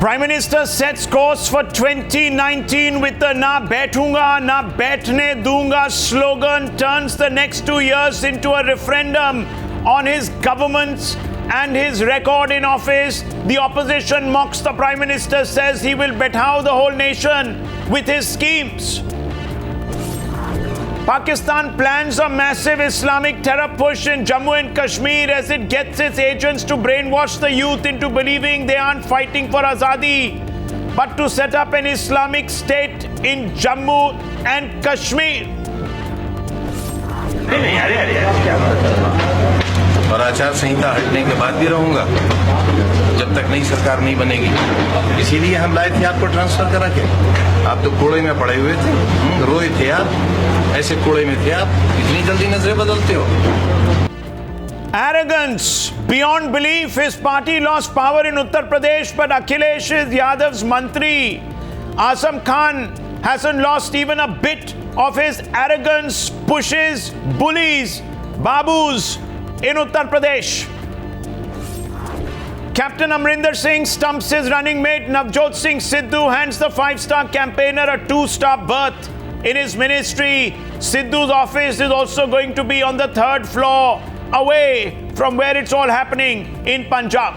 Prime Minister sets course for 2019 with the "Na Baithunga, Na Baithne Dunga" slogan, turns the next 2 years into a referendum on his government's and his record in office. The opposition mocks the Prime Minister, says he will behow the whole nation with his schemes. Pakistan plans a massive Islamic terror push in Jammu and Kashmir as it gets its agents to brainwash the youth into believing they aren't fighting for Azadi, but to set up an Islamic state in Jammu and Kashmir. और आचार संहिता हटने के बाद भी रहूंगा जब तक नई सरकार नहीं बनेगी। इसीलिए हम लाए थे आपको ट्रांसफर करा के। आप तो कोड़े में पड़े हुए थे, रोए थे आप, ऐसे कोड़े में थे आप, इतनी जल्दी नजरें बदलते हो। Arrogance beyond belief. His party lost power in Uttar Pradesh, but Akhilesh Yadav's Mantri Azam Khan hasn't lost even a bit of his arrogance, pushes, bullies, babus in Uttar Pradesh. Captain Amrinder Singh stumps his running mate Navjot Singh Sidhu, hands the five-star campaigner a two-star berth in his ministry. Sidhu's office is also going to be on the third floor, away from where it's all happening in Punjab.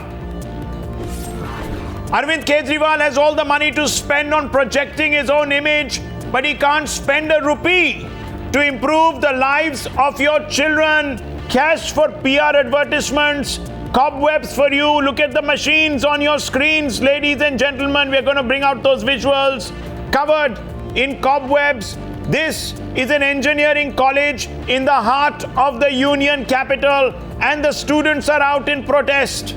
Arvind Kejriwal has all the money to spend on projecting his own image, but he can't spend a rupee to improve the lives of your children. Cash for PR advertisements, cobwebs for you. Look at the machines on your screens, ladies and gentlemen. We're going to bring out those visuals covered in cobwebs. This is an engineering college in the heart of the union capital, and the students are out in protest.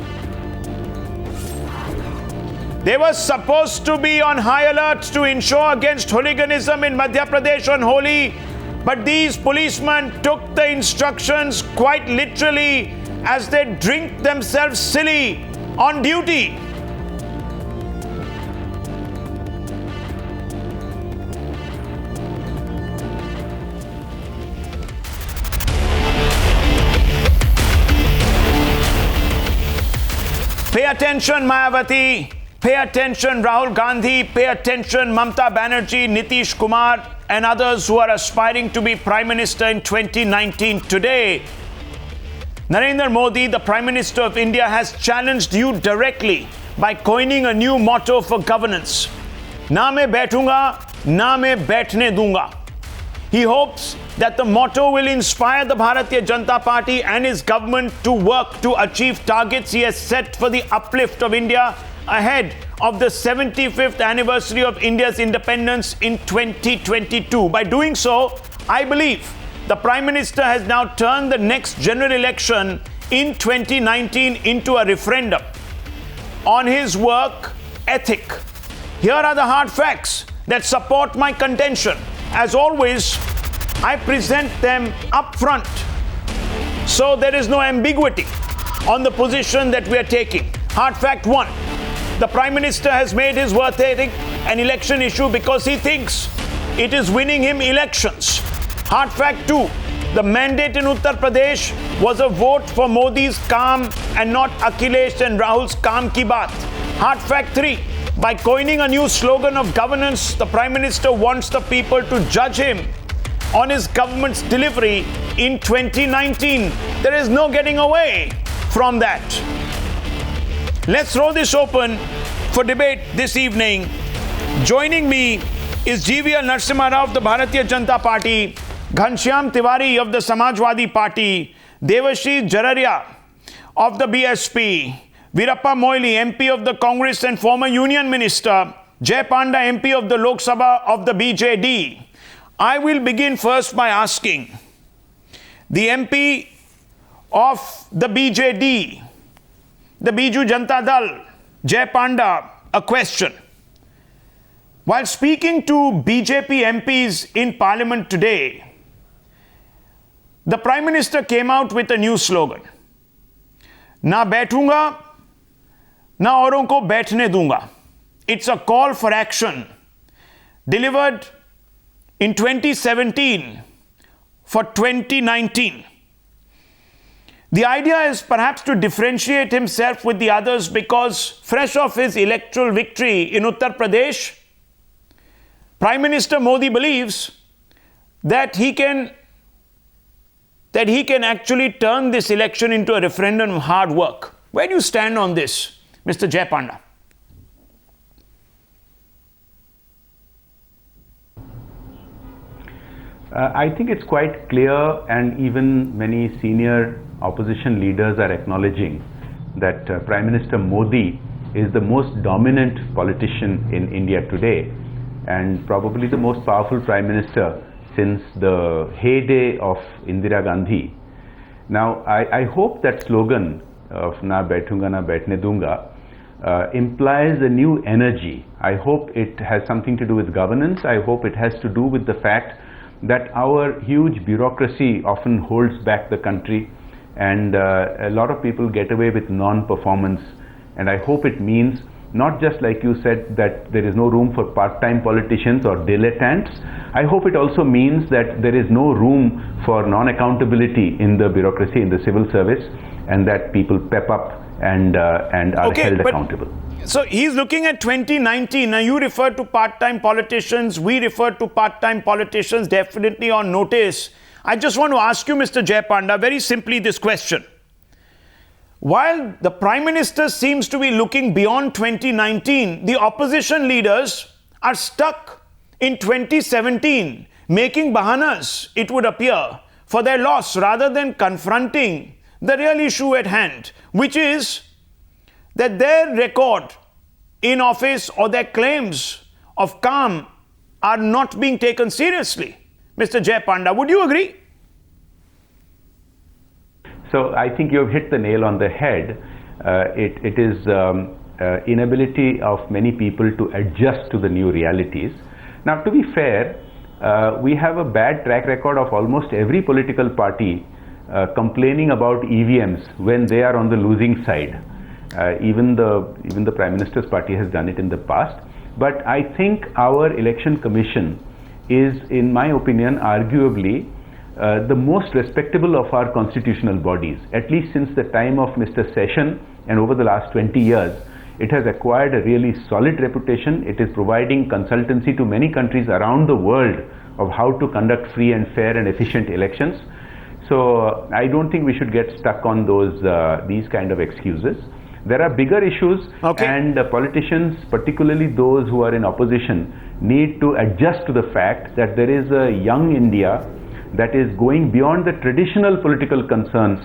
They were supposed to be on high alert to ensure against hooliganism in Madhya Pradesh on Holi, but these policemen took the instructions quite literally as they drink themselves silly on duty. Pay attention, Mayawati. Pay attention, Rahul Gandhi. Pay attention, Mamta Banerjee, Nitish Kumar, and others who are aspiring to be Prime Minister in 2019. Today, Narendra Modi, the Prime Minister of India, has challenged you directly by coining a new motto for governance. Na main baithunga, na main baithne dunga. He hopes that the motto will inspire the Bharatiya Janata Party and his government to work to achieve targets he has set for the uplift of India ahead of the 75th anniversary of India's independence in 2022. By doing so, I believe the Prime Minister has now turned the next general election in 2019 into a referendum on his work ethic. Here are the hard facts that support my contention. As always, I present them up front, so there is no ambiguity on the position that we are taking. Hard fact 1. The Prime Minister has made his work ethic an election issue because he thinks it is winning him elections. Hard fact 2. The mandate in Uttar Pradesh was a vote for Modi's calm and not Akhilesh and Rahul's calm ki baat. Hard fact 3. By coining a new slogan of governance, the Prime Minister wants the people to judge him on his government's delivery in 2019. There is no getting away from that. Let's throw this open for debate this evening. Joining me is GVL Narasimha Rao of the Bharatiya Janata Party, Ghanshyam Tiwari of the Samajwadi Party, Devashri Jararia of the BSP, Veerappa Moily, MP of the Congress and former Union Minister, Jay Panda, MP of the Lok Sabha of the BJD. I will begin first by asking the MP of the BJD, the Biju Janata Dal, Jay Panda, a question. While speaking to BJP MPs in Parliament today, the Prime Minister came out with a new slogan. Na baithunga, na auron ko baithne dunga. It's a call for action delivered in 2017 for 2019. The idea is perhaps to differentiate himself with the others because, fresh off his electoral victory in Uttar Pradesh, Prime Minister Modi believes that he can actually turn this election into a referendum of hard work. Where do you stand on this, Mr. Jayapanda? I think it's quite clear, and even many senior opposition leaders are acknowledging that Prime Minister Modi is the most dominant politician in India today, and probably the most powerful Prime Minister since the heyday of Indira Gandhi. Now, I hope that slogan of Na Baithunga, Na Baithne Dunga implies a new energy. I hope it has something to do with governance. I hope it has to do with the fact that our huge bureaucracy often holds back the country, and a lot of people get away with non-performance. And I hope it means not just, like you said, that there is no room for part-time politicians or dilettantes. I hope it also means that there is no room for non-accountability in the bureaucracy, in the civil service, and that people pep up and are held accountable. So he's looking at 2019. Now, you refer to part-time politicians. We refer to part-time politicians, definitely on notice. I just want to ask you, Mr. Jayapanda, very simply this question. While the Prime Minister seems to be looking beyond 2019, the opposition leaders are stuck in 2017, making bahanas, it would appear, for their loss rather than confronting the real issue at hand, which is that their record in office or their claims of calm are not being taken seriously. Mr. Jayapanda, would you agree? So I think you've hit the nail on the head. It is inability of many people to adjust to the new realities. Now, to be fair, we have a bad track record of almost every political party complaining about EVMs when they are on the losing side. Even the Prime Minister's party has done it in the past. But I think our election commission is, in my opinion, arguably the most respectable of our constitutional bodies. At least since the time of Mr. Session and over the last 20 years, it has acquired a really solid reputation. It is providing consultancy to many countries around the world of how to conduct free and fair and efficient elections. So I don't think we should get stuck on these kind of excuses. There are bigger issues, and politicians, particularly those who are in opposition, need to adjust to the fact that there is a young India that is going beyond the traditional political concerns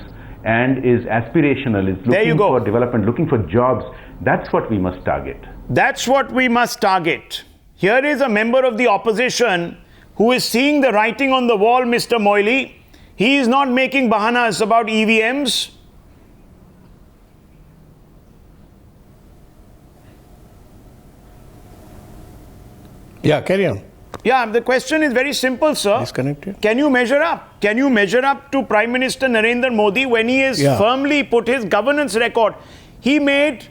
and is aspirational, is looking for development, looking for jobs. That's what we must target. That's what we must target. Here is a member of the opposition who is seeing the writing on the wall, Mr. Moily. He is not making bahanas about EVMs. Yeah, carry on. Yeah, the question is very simple, sir. Disconnected. Can you measure up? Can you measure up to Prime Minister Narendra Modi when he has firmly put his governance record? He made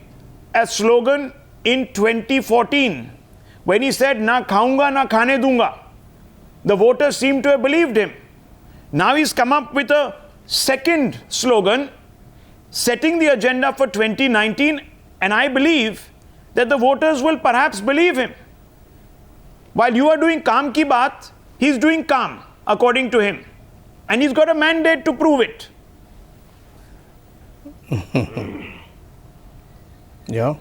a slogan in 2014 when he said, "Na khaunga, na khane dunga." The voters seem to have believed him. Now he's come up with a second slogan, setting the agenda for 2019, and I believe that the voters will perhaps believe him. While you are doing calm ki baat, he's doing calm, according to him. And he's got a mandate to prove it. Yeah.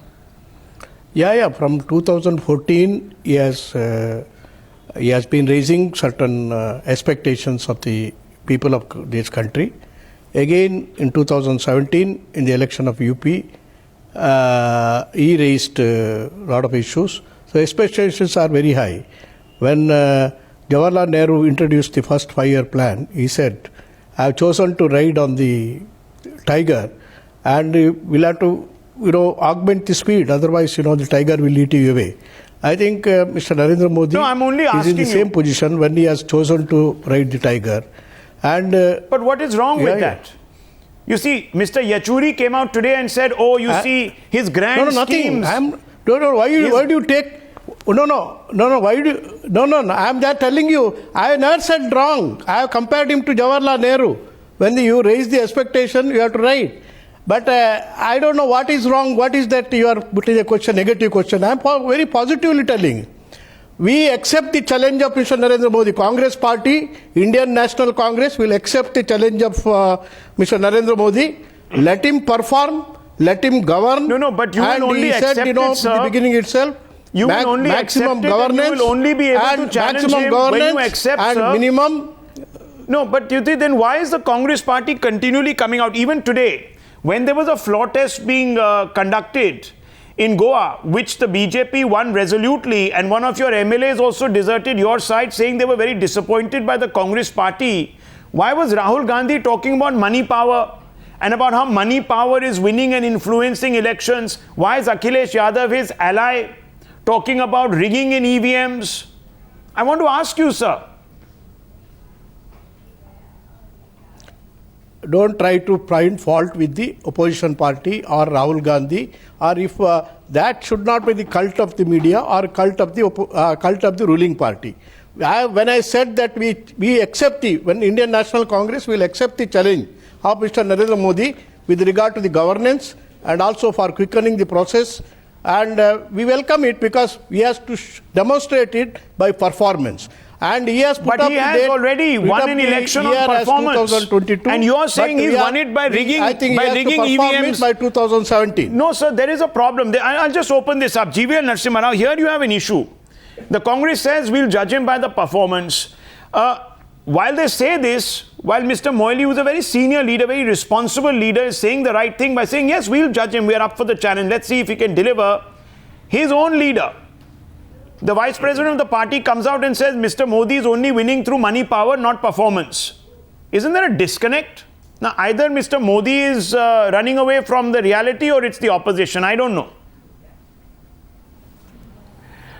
From 2014, he has been raising certain expectations of the people of this country. Again, in 2017, in the election of UP, he raised a lot of issues. So expectations are very high. When Jawaharlal Nehru introduced the first 5-year plan, he said, "I have chosen to ride on the tiger, and we'll have to, augment the speed. Otherwise, the tiger will eat you away." I think Mr. Narendra Modi is in the same position when he has chosen to ride the tiger. And but what is wrong with that? You see, Mr. Yachuri came out today and said, "Oh, you see his grand schemes." Why do you take? I'm just telling you, I have not said wrong. I have compared him to Jawaharlal Nehru. When you raise the expectation, you have to write. But I don't know what is wrong, what is that you are putting a question, negative question. I am very positively telling. We accept the challenge of Mr. Narendra Modi. Congress Party, Indian National Congress will accept the challenge of Mr. Narendra Modi. Let him perform, let him govern. No, but you will only accept it, sir. At the beginning itself, you will only maximum accept it, governance, and you will only be able to challenge maximum him governance when you accept, and sir. minimum. No, but you see, then why is the Congress Party continually coming out? Even today, when there was a floor test being conducted in Goa, which the BJP won resolutely, and one of your MLAs also deserted your side, saying they were very disappointed by the Congress Party. Why was Rahul Gandhi talking about money power and about how money power is winning and influencing elections? Why is Akhilesh Yadav, his ally, talking about rigging in EVMs? I want to ask you, sir. Don't try to find fault with the opposition party or Rahul Gandhi, or if that should not be the cult of the media or cult of the ruling party. When I said that we accept when Indian National Congress will accept the challenge of Mr. Narendra Modi with regard to the governance and also for quickening the process, and we welcome it because he has to demonstrate it by performance. And he has put but he has already won an election on performance. 2022, and you are saying he's won it by rigging, I think by rigging EVMs by 2017. No, sir, there is a problem. I'll just open this up. GVL Narasimha Rao, here you have an issue. The Congress says we'll judge him by the performance. While they say this, while Mr. Moily, who's a very senior leader, very responsible leader, is saying the right thing by saying, yes, we'll judge him. We are up for the challenge. Let's see if he can deliver. His own leader, the vice president of the party, comes out and says Mr. Modi is only winning through money power, not performance. Isn't there a disconnect? Now, either Mr. Modi is running away from the reality or it's the opposition. I don't know.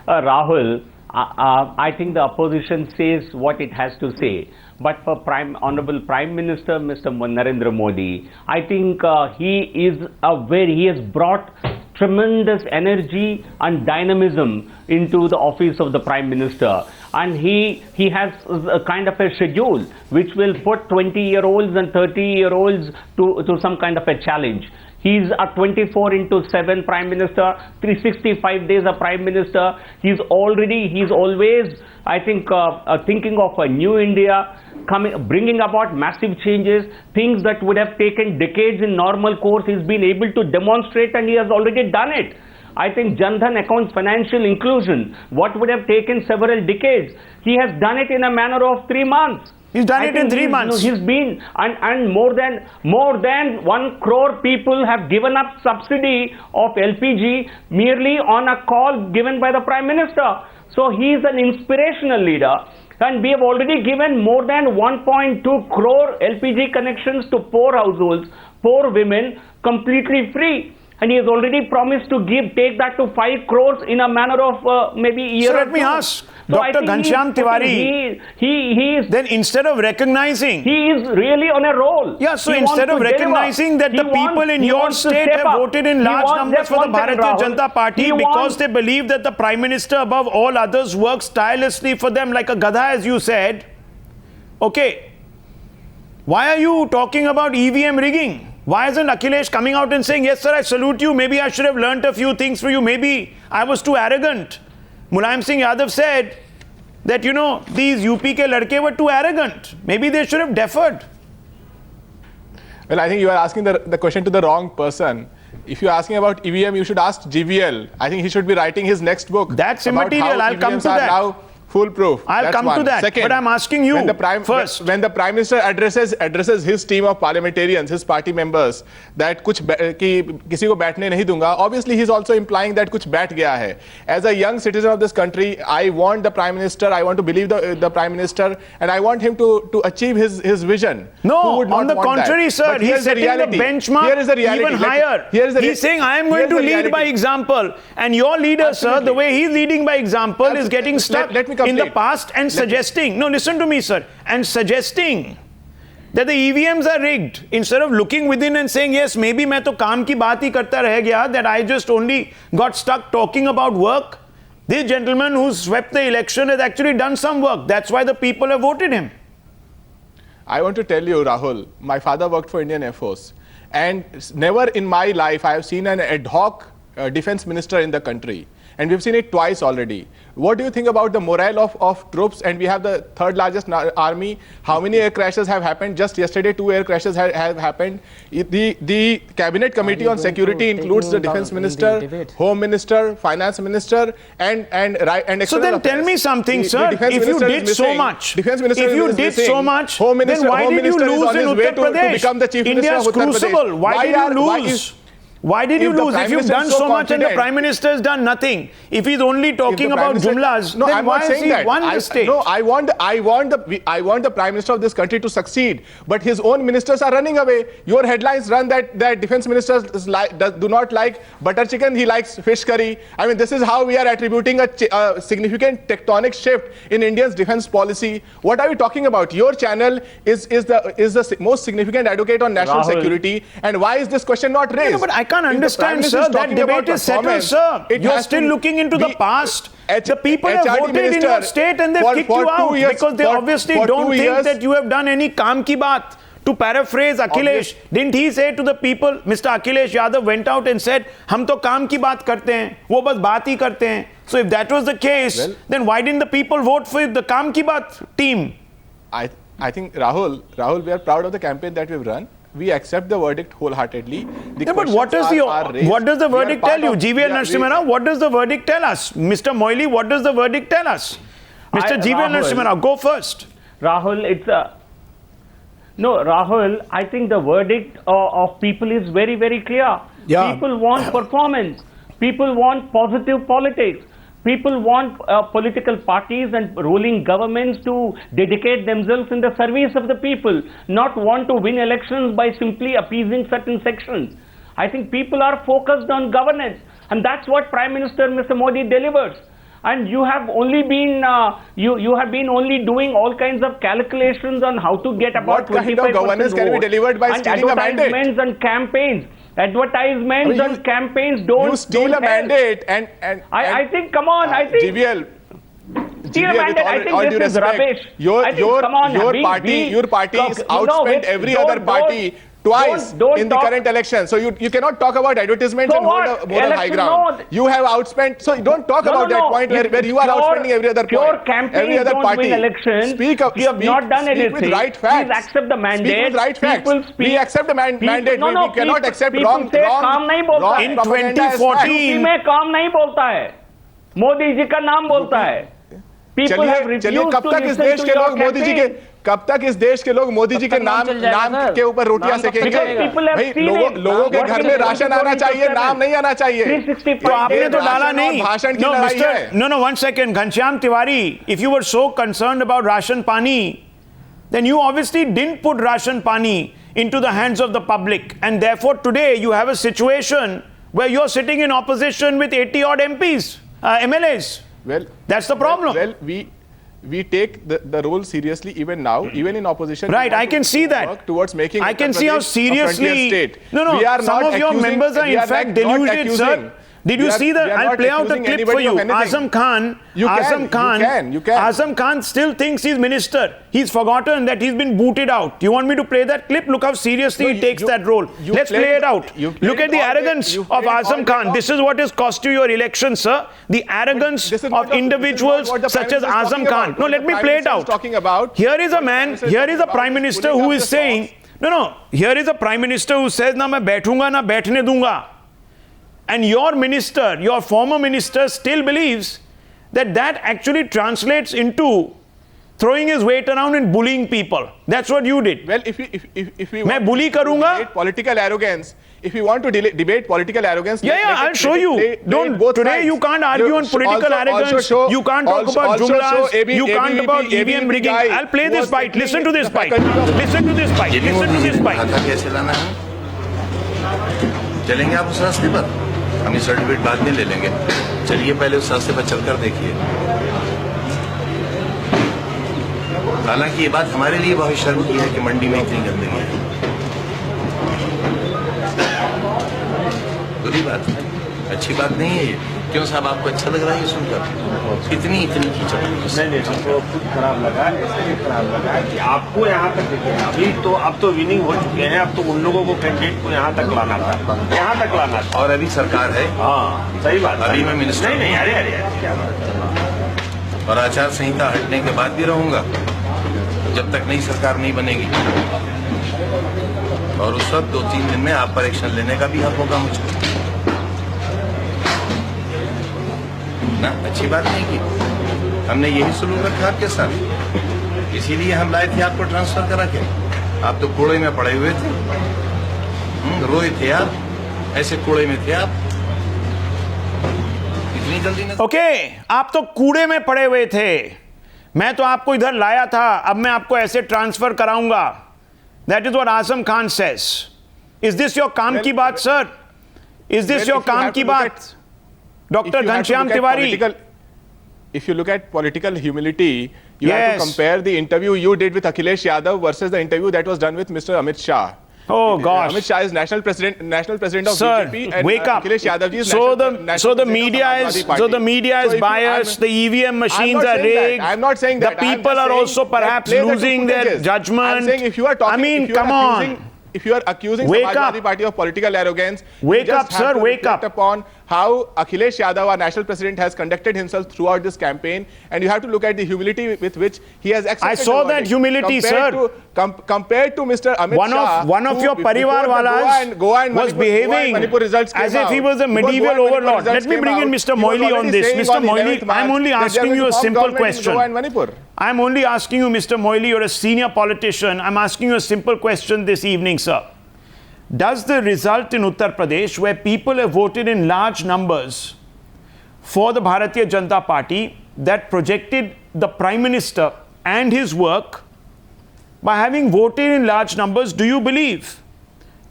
Rahul, I think the opposition says what it has to say. But for Honorable Prime Minister, Mr. Narendra Modi, I think he has brought tremendous energy and dynamism into the office of the Prime Minister, and he has a kind of a schedule which will put 20-year-olds and 30-year-olds to some kind of a challenge. He's a 24/7 Prime Minister, 365 days a Prime Minister. He's always, I think, thinking of a new India, bringing about massive changes, things that would have taken decades in normal course. He's been able to demonstrate, and he has already done it. I think Jan Dhan accounts, financial inclusion, what would have taken several decades, he has done it in a manner of 3 months. He's done it in 3 months. He's been, and more than 1 crore people have given up subsidy of LPG merely on a call given by the Prime Minister. So he is an inspirational leader. And we have already given more than 1.2 crore LPG connections to poor households, poor women, completely free. And he has already promised to take that to 5 crores in a manner of maybe a year. So let me ask Dr. Ghanshyam Tiwari, he is, then instead of recognizing, he is really on a roll. Yeah, so instead of recognizing that the people in your state have voted in large numbers for the Bharatiya Janata Party because they believe that the Prime Minister above all others works tirelessly for them like a gadha, as you said. Okay, why are you talking about EVM rigging? Why isn't Akhilesh coming out and saying, yes, sir, I salute you. Maybe I should have learnt a few things from you. Maybe I was too arrogant. Mulayam Singh Yadav said that, you know, these UP ke ladke were too arrogant. Maybe they should have deferred. Well, I think you are asking the question to the wrong person. If you're asking about EVM, you should ask GVL. I think he should be writing his next book. That's immaterial. I'll come to that. Now foolproof. I'll come to that. Second, but I'm asking you first. When the Prime Minister addresses his team of parliamentarians, his party members, that किसी को बैठने नहीं दूंगा, obviously he's also implying that कुछ बैठ गया है. As a young citizen of this country, I want the Prime Minister, I want to believe the Prime Minister, and I want him to achieve his vision. No, on the contrary, sir, he's setting the benchmark even higher. He's saying, I am going to lead by example. And your leader, sir, the way he's leading by example is getting stuck in the past and suggesting, no, listen to me, sir, and suggesting that the EVMs are rigged, instead of looking within and saying, yes, maybe मैं तो काम की बात ही करता रह गया, that I just only got stuck talking about work. This gentleman who swept the election has actually done some work. That's why the people have voted him. I want to tell you, Rahul, my father worked for Indian Air Force, and never in my life I have seen an ad hoc defense minister in the country. And we've seen it twice already. What do you think about the morale of troops? And we have the third largest army. How many air crashes have happened? Just yesterday, 2 air crashes have happened. The cabinet committee on security includes the defense minister, home minister, finance minister, and external So then tell me something, sir. If you did so much, then why did you lose in Uttar Pradesh? India's crucible. Why did you lose? Why did you lose? If you've done so much and the Prime Minister has done nothing, if he's only talking about jumlas, then why has he won the state? No, I want the Prime Minister of this country to succeed, but his own ministers are running away. Your headlines run that defense ministers do not like butter chicken, he likes fish curry. I mean, this is how we are attributing a significant tectonic shift in India's defense policy. What are you talking about? Your channel is the most significant advocate on national security, and why is this question not raised? No, but I can't understand, sir. That debate is settled, sir. You're still looking into the past. The people have voted in your state and they've kicked you out because they obviously don't think that you have done any kaam ki baat. To paraphrase Akhilesh, didn't he say to the people, Mr. Akhilesh Yadav went out and said, "Hum to kaam ki baat karte hain, wo bas baat hi karte hain." So if that was the case, then why didn't the people vote for the kaam ki baat team? I think Rahul, we are proud of the campaign that we've run. We accept the verdict wholeheartedly. But what does the verdict tell you? GVL Narasimha, what does the verdict tell us? Mr. Moily, what does the verdict tell us? Mr. GVL Narasimha, go first. Rahul, Rahul, I think the verdict of people is very, very clear. Yeah. People want performance. People want positive politics. People want political parties and ruling governments to dedicate themselves in the service of the people, not want to win elections by simply appeasing certain sections. I think people are focused on governance, and that's what Prime Minister Mr. Modi delivers. And you have only been you have been only doing all kinds of calculations on how to get about 25% What kind of governance can be delivered by stealing a mandate? Advertisements and campaigns. Advertisements and campaigns don't. You steal a mandate and I think, come on, I think. GVL, Steal a mandate. I think this is rubbish. Your party is outspent every other party twice in the current election. So you cannot talk about advertisements and hold a high ground. You have outspent. So don't talk about that point where you are outspending every other point. Every other party. Win elections. You have not done anything. Speak with right facts. Please accept the mandate. Speak with right facts. We accept the mandate. We cannot accept wrong. In 2014, में काम नहीं बोलता है. मोदी जी का नाम बोलता है. People have refused to listen to your campaign. कब तक इस देश के लोग मोदी जी के नाम के ऊपर रोटियां सेकेंगे? भाई लोगों के घर में राशन आना चाहिए, नाम नहीं आना चाहिए। तो आपने तो डाला नहीं। भाषण की लड़ाई है। No, 1 second, Ghanshyam Tiwari, if you were so concerned about ration pani, then you obviously didn't put ration pani into the hands of the public, and therefore today you have a situation where you're sitting in opposition with 80 odd MPs, MLAs. Well, that's the problem. Well, we take the role seriously even now, even in opposition. Right, I can see that. Towards making I can see how seriously. No, we are some of your members are in fact deluded, sir. Did you see that? I'll play out a clip for you. Azam Khan still thinks he's minister. He's forgotten that he's been booted out. You want me to play that clip? Look how seriously he takes that role. Let's play it out. Look at the arrogance of Azam Khan. This is what has cost you your election, sir. The arrogance of individuals such as Azam Khan. No, let me play it out. Here is a man, here is a Prime Minister who is saying, here is a Prime Minister who says, na main baithunga na baithne dunga. And your minister, your former minister, still believes that that actually translates into throwing his weight around and bullying people. That's what you did. Well, if we want to debate political arrogance, if you want to debate political arrogance, I'll show you. Today you can't argue on political arrogance. You can't talk about jumlas. You can't about EVM rigging. I'll play this bite. Listen to this bite. Listen to this bite. Listen to this bite. चलेंगे आप उस रास्ते पर? हम ये certificate बाद में ले लेंगे। चलिए पहले उस रास्ते पर चलकर देखिए। हालांकि ये बात हमारे लिए बहुत शर्म की है कि मंडी में इतनी गंदगी है। बुरी बात है, अच्छी बात नहीं है ये। क्यों साहब, आपको अच्छा लग रहा है ये सुनकर? इतनी कीचड़? नहीं, हमको खुद खराब लगा, इसलिए खराब लगा कि आपको यहाँ तक देखे अभी तो अब तो विनिंग हो चुके हैं, अब तो उन लोगों को कैंडिडेट को यहाँ तक लाना था, यहाँ तक लाना था। और अभी सरकार है। हाँ सही बात, अभी मैं मिनिस्टर नहीं अरे क्या बात। और आचार संहिता हटने के बाद भी रहूंगा जब तक नई सरकार नहीं बनेगी। और उस वक्त 2-3 दिन में आप पर एक्शन लेने का भी हक होगा मुझको ना। अच्छी बात नहीं की, हमने यही सलूक रखा आपके साथ, इसीलिए हम लाए थे आपको ट्रांसफर करा के। आप तो कूड़े में पड़े हुए थे, रोए थे आप, ऐसे कूड़े में थे आप। इतनी जल्दी नहीं। ओके, आप तो कूड़े में पड़े हुए थे, मैं तो आपको इधर लाया था, अब मैं आपको ऐसे ट्रांसफर कराऊंगा। That is what Azam Khan says. Is this your काम की बात सर? इज दिस योर काम की बात? Dr. Ghanshyam Tiwari. If you look at political humility, you have to compare the interview you did with Akhilesh Yadav versus the interview that was done with Mr. Amit Shah. Oh gosh. Amit Shah is national president of Sir, BJP, and wake up. Akhilesh Yadav is so national the media is biased. The EVM machines are rigged. I'm not saying that. The people are also perhaps losing their judgment. I'm saying if you are talking, I mean, come on. If you are accusing Samajwadi Party of political arrogance, wake up, sir, wake up. Upon how Akhilesh Yadav, our national president, has conducted himself throughout this campaign, and you have to look at the humility with which he has accepted. I saw that humility, sir. Compared to Mr. Amit Shah, one of your parivar walas was behaving as if he was a medieval overlord. Let me bring in Mr. Moily on this. Mr. Moily, I'm only asking you a simple question. I'm only asking you, Mr. Moily, you're a senior politician. I'm asking you a simple question this evening, sir. Does the result in Uttar Pradesh, where people have voted in large numbers for the Bharatiya Janata Party, that projected the Prime Minister and his work, by having voted in large numbers, do you believe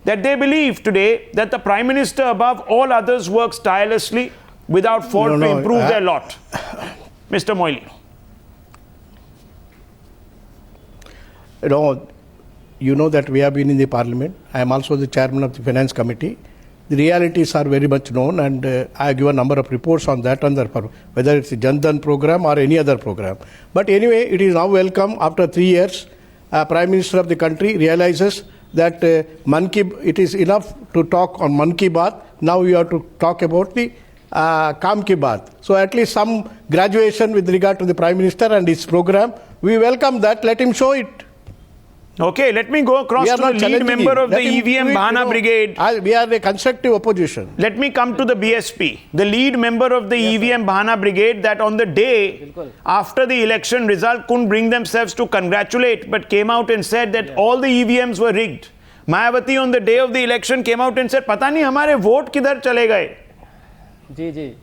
that they believe today that the Prime Minister above all others works tirelessly without fault to improve their lot? Mr. Moily. You know that we have been in the parliament. I am also the chairman of the finance committee. The realities are very much known, and I give a number of reports on that, whether it's the Jan Dhan program or any other program. But anyway, it is now welcome after 3 years. Prime Minister of the country realizes that it is enough to talk on Man Ki Baat. Now we have to talk about the Kam Ki Baat. So at least some graduation with regard to the Prime Minister and his program. We welcome that. Let him show it. Okay, let me go across to the lead member of the EVM Bahana Brigade. We are a constructive opposition. Let me come to the BSP. The lead member of the EVM Bahana Brigade that on the day after the election result couldn't bring themselves to congratulate, but came out and said that all the EVMs were rigged. Mayawati on the day of the election came out and said, पता नहीं हमारे vote किधर चले गए. जी.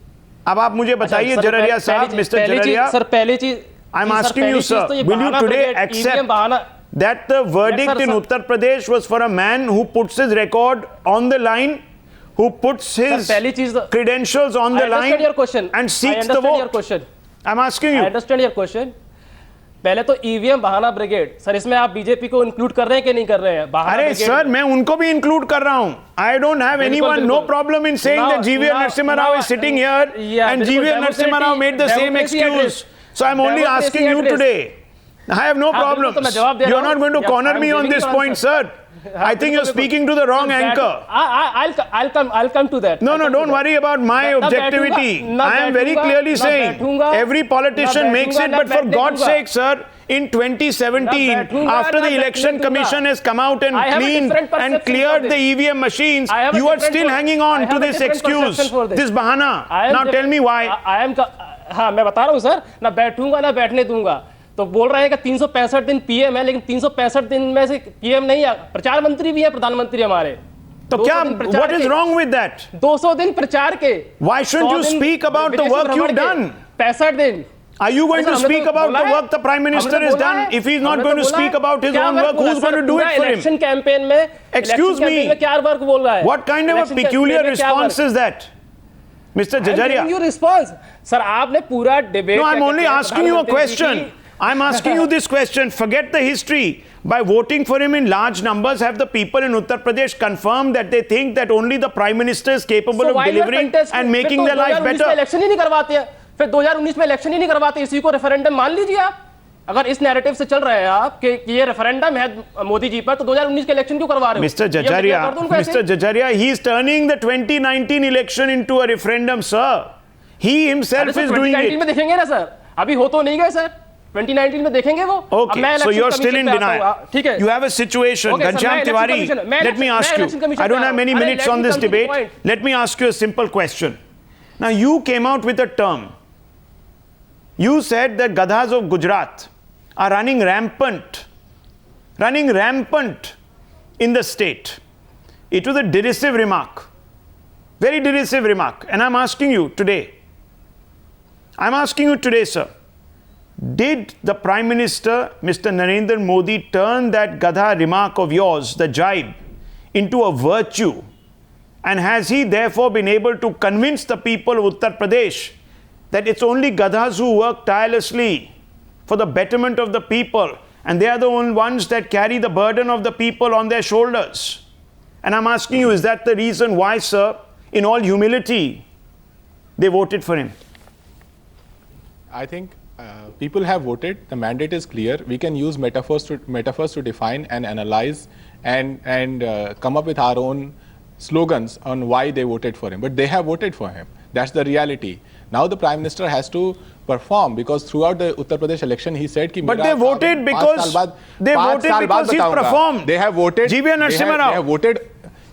अब आप मुझे बताइए जररिया साहब, मिस्टर जररिया. सर पहली चीज. I'm asking you, sir, will you today accept that the verdict in Uttar Pradesh was for a man who puts his record on the line, who puts his credentials on the line and seeks the vote? I'm asking you. I understand your question. पहले तो EVM बहाना brigade, sir इसमें आप BJP को include कर रहे हैं कि नहीं कर रहे हैं? अरे सर, मैं उनको भी इंक्लूड कर रहा हूं. I don't have anyone, no problem in saying that GVR Narasimha Rao is sitting here and GVR Narasimha Rao made the same excuse. So I'm only asking you today. I have no problem. You're not going to corner me on this point, sir. I think you're speaking to the wrong anchor. I'll come to that. No, don't worry about my objectivity. I am very clearly saying every politician makes it, but for God's sake, sir, in 2017, after the election commission has come out and cleaned and cleared the EVM machines, you are still hanging on to this excuse, this bahana. Now tell me why. हाँ, मैं बता रहा हूँ sir, ना बैठूंगा ना बैठने दूंगा. तो बोल रहे हैं कि 365 दिन पीएम है, लेकिन 365 दिन में से पीएम नहीं है, प्रचार मंत्री भी है प्रधानमंत्री हमारे. तो क्या, what is wrong with that? 200 दिन प्रचार के. Why shouldn't you speak about the work you've done? 65 दिन. Are you going to speak about the work the Prime Minister has done? If he's not going to speak about his own work, who's going to do it for him? Election campaign में, excuse me, क्या work बोल रहा है? What kind of a peculiar response is that? Mr. Jajaria. You response. Sir, आपने पूरा debate. No, I'm only asking you a question. I'm asking you this question. Forget the history. By voting for him in large numbers, have the people in Uttar Pradesh confirmed that they think that only the Prime Minister is capable of delivering and making their life better? Election ही नहीं करवाते हैं, फिर 2019 में election ही नहीं करवाते, इसी को रेफरेंडम मान लीजिए आप। अगर इस नैरेटिव से चल रहे हैं आप कि ये रेफरेंडम है मोदी जी पर, तो 2019 के इलेक्शन क्यों करवा रहे हो? Mr. Jajaria, he is turning the 2019 election into a referendum, sir. He himself is doing it. 2019 में देखेंगे ना सर, अभी हो तो नहीं गए सर, 2019 में देखेंगे वो। Okay, so you're still in denial. ठीक है। You have a situation. Ghanshyam Tiwari, let me ask you. I don't have many minutes on this debate. Let me ask you a simple question. Now, you came out with a term. You said that Gadhas of Gujarat are running rampant in the state. It was a derisive remark, very derisive remark. And I'm asking you today, sir, did the Prime Minister, Mr. Narendra Modi, turn that Gadha remark of yours, the jibe, into a virtue? And has he therefore been able to convince the people of Uttar Pradesh that it's only Gadhas who work tirelessly for the betterment of the people, and they are the only ones that carry the burden of the people on their shoulders? And I'm asking you, is that the reason why, sir, in all humility, they voted for him? I think people have voted. The mandate is clear. We can use metaphors to define and analyze and come up with our own slogans on why they voted for him. But they have voted for him. That's the reality. Now the Prime Minister has to perform, because throughout the Uttar Pradesh election he said कि but they voted because he's performed. They have voted. They have voted.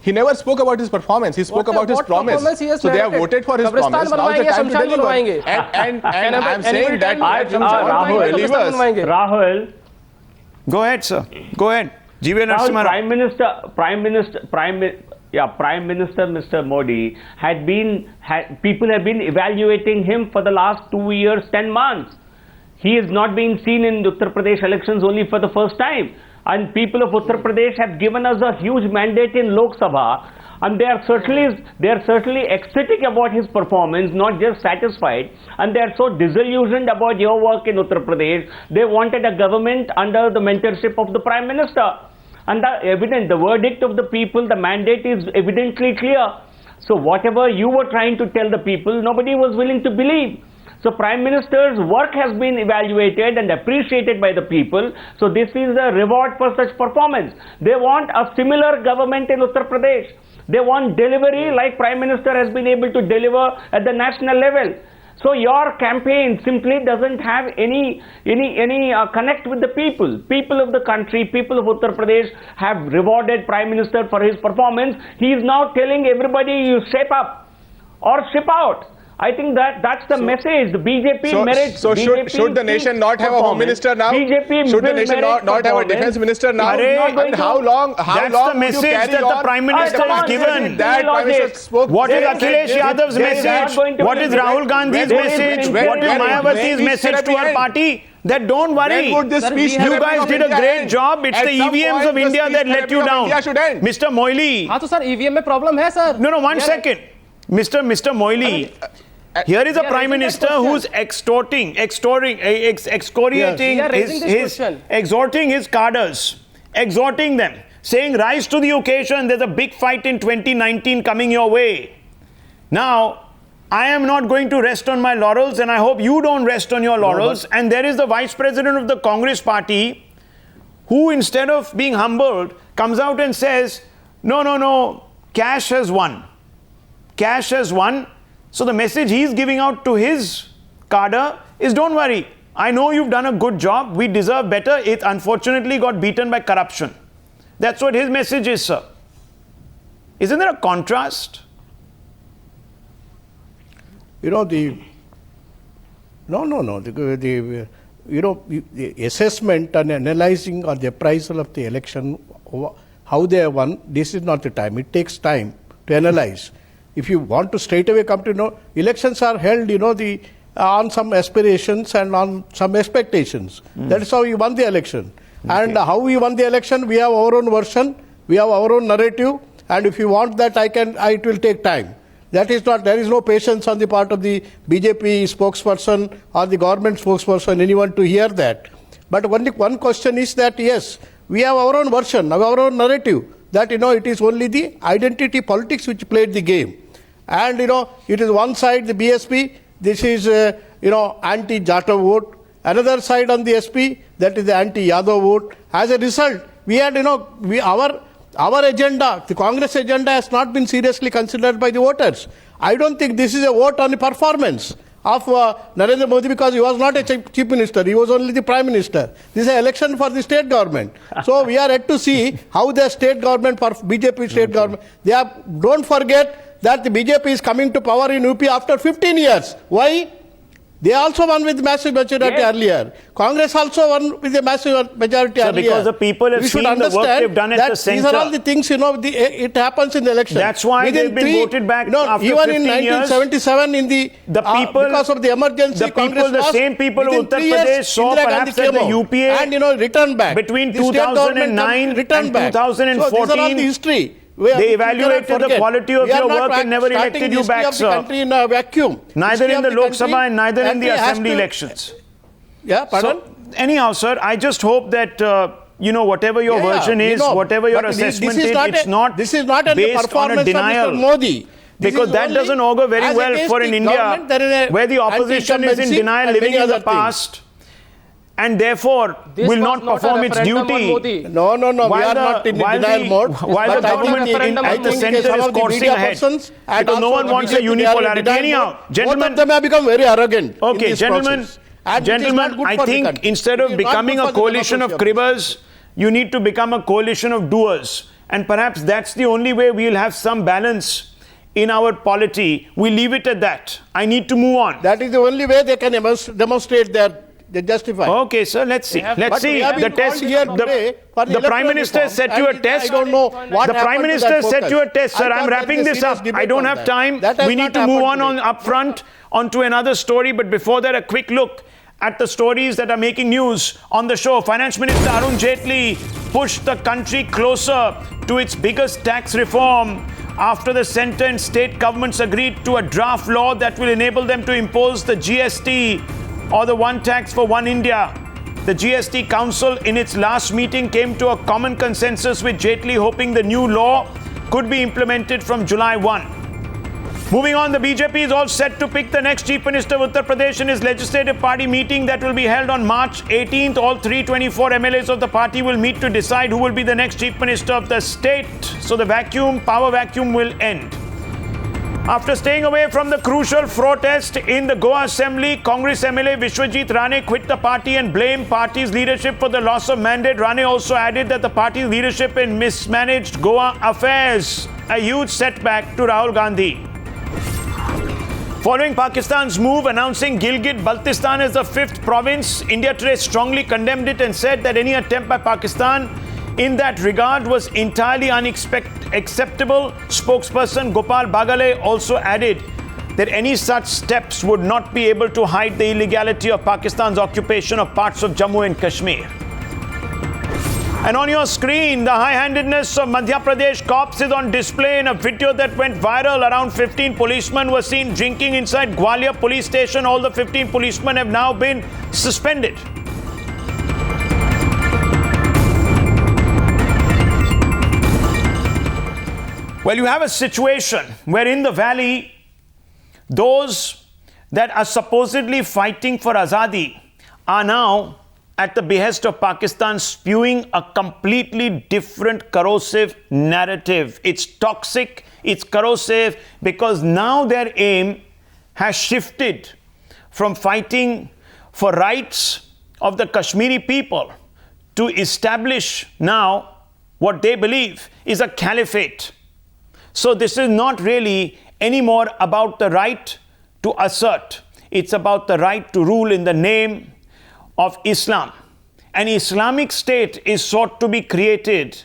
He never spoke about his performance. He spoke about his promise. So they have voted for his promise. Now the time to deliver. And I'm saying that Rahul, go ahead, sir. Go ahead. G.V. Narasimha Rao. Prime Minister Mr. Modi people have been evaluating him for the last 2 years, 10 months. He has not been seen in the Uttar Pradesh elections only for the first time. And people of Uttar Pradesh have given us a huge mandate in Lok Sabha, and they are certainly ecstatic about his performance, not just satisfied, and they are so disillusioned about your work in Uttar Pradesh. They wanted a government under the mentorship of the Prime Minister. And the verdict of the people, the mandate is evidently clear. So whatever you were trying to tell the people, nobody was willing to believe. So Prime Minister's work has been evaluated and appreciated by the people. So this is a reward for such performance. They want a similar government in Uttar Pradesh. They want delivery like Prime Minister has been able to deliver at the national level. So your campaign simply doesn't have any connect with the people. People of the country, people of Uttar Pradesh have rewarded Prime Minister for his performance. He is now telling everybody, you shape up or ship out. I think that's the message. The BJP merits. So should the nation not have a home minister now? BJP should the nation not have a defense minister now? And how long? That's the message that the Prime Minister has given. What is Akhilesh Yadav's message? What is Rahul Gandhi's message? What is Mayawati's message to our party? That don't worry. You guys did a great job. It's the EVMs of India that let you down. Mr. Moily. हाँ तो sir EVM में problem है sir. No, 1 second. Mr. Moily. Here is a Prime Minister who's excoriating exhorting his cadres, exhorting them, saying rise to the occasion, there's a big fight in 2019 coming your way. Now, I am not going to rest on my laurels, and I hope you don't rest on your laurels. And there is the Vice President of the Congress Party who, instead of being humbled, comes out and says, no, cash has won. Cash has won. So the message he's giving out to his cadre is, don't worry, I know you've done a good job, we deserve better, it unfortunately got beaten by corruption. That's what his message is, sir. Isn't there a contrast? The assessment and analyzing or the appraisal of the election, how they have won, this is not the time. It takes time to analyze. If you want to straight away come to know, elections are held, on some aspirations and on some expectations. That is how you won the election. Okay. And how we won the election, we have our own version, we have our own narrative, and if you want that, it will take time. That is not, there is no patience on the part of the BJP spokesperson or the government spokesperson, anyone to hear that. But only one question is that, yes, we have our own version, our own narrative, that, it is only the identity politics which played the game. And, it is one side, the BSP, this is, anti-Jata vote. Another side on the SP, that is the anti-Yadav vote. As a result, we had, our agenda, the Congress agenda has not been seriously considered by the voters. I don't think this is a vote on the performance of Narendra Modi, because he was not a chief minister, he was only the prime minister. This is an election for the state government. So we are yet to see how the state government, for BJP state government, don't forget that the BJP is coming to power in UP after 15 years. Why? They also won with massive majority earlier. Congress also won with a massive majority earlier. Because the people have seen the work they've done at the centre. These are all the things, it happens in the election. That's why they've been voted back after 15 years. Even in 1977, because of the emergency, the same people of Uttar Pradesh saw perhaps that the UPA and returned back. Between 2009 and 2014, so these are all the history. They evaluated the quality of your work and never elected you back, sir. Country in a vacuum. Neither in the Lok Sabha and neither in the Assembly elections. Yeah, pardon? So, anyhow, sir, I just hope that, whatever your version is, whatever your assessment is, it's not this is not based on a denial. Of Mr. Modi. Because that doesn't augur very well for an India where the opposition is in denial, living in the past. And therefore will not perform its duty. No, we are not in denial mode. While the government at the centre is coursing ahead. Because no one wants a unipolarity. Anyhow, gentlemen. Both of them have become very arrogant. Okay, gentlemen, I think instead of becoming a coalition of cribbers, you need to become a coalition of doers. And perhaps that's the only way we'll have some balance in our polity. We leave it at that. I need to move on. That is the only way they can demonstrate their they justify. Okay, sir, let's see. Let's see. The test here today the Prime Minister set you a test. I don't know what the Prime Minister set you a test, sir. I'm wrapping this up. I don't have time. We need to move on Upfront onto another story. But before that, a quick look at the stories that are making news on the show. Finance Minister Arun Jaitley pushed the country closer to its biggest tax reform after the centre and state governments agreed to a draft law that will enable them to impose the GST or the one tax for one India. The GST Council in its last meeting came to a common consensus with Jaitley hoping the new law could be implemented from July 1. Moving on, the BJP is all set to pick the next Chief Minister of Uttar Pradesh in his legislative party meeting that will be held on March 18th. All 324 MLAs of the party will meet to decide who will be the next Chief Minister of the state. So the power vacuum will end. After staying away from the crucial protest in the Goa Assembly, Congress MLA Vishwajit Rane quit the party and blamed party's leadership for the loss of mandate. Rane also added that the party's leadership in mismanaged Goa affairs, a huge setback to Rahul Gandhi. Following Pakistan's move announcing Gilgit-Baltistan as the fifth province, India today strongly condemned it and said that any attempt by Pakistan in that regard was entirely unacceptable. Spokesperson Gopal Bagale also added that any such steps would not be able to hide the illegality of Pakistan's occupation of parts of Jammu and Kashmir. And on your screen, the high-handedness of Madhya Pradesh cops is on display in a video that went viral. Around 15 policemen were seen drinking inside Gwalior police station. All the 15 policemen have now been suspended. Well, you have a situation where in the valley, those that are supposedly fighting for Azadi are now at the behest of Pakistan spewing a completely different corrosive narrative. It's toxic, it's corrosive, because now their aim has shifted from fighting for rights of the Kashmiri people to establish now what they believe is a caliphate. So this is not really anymore about the right to assert. It's about the right to rule in the name of Islam. An Islamic state is sought to be created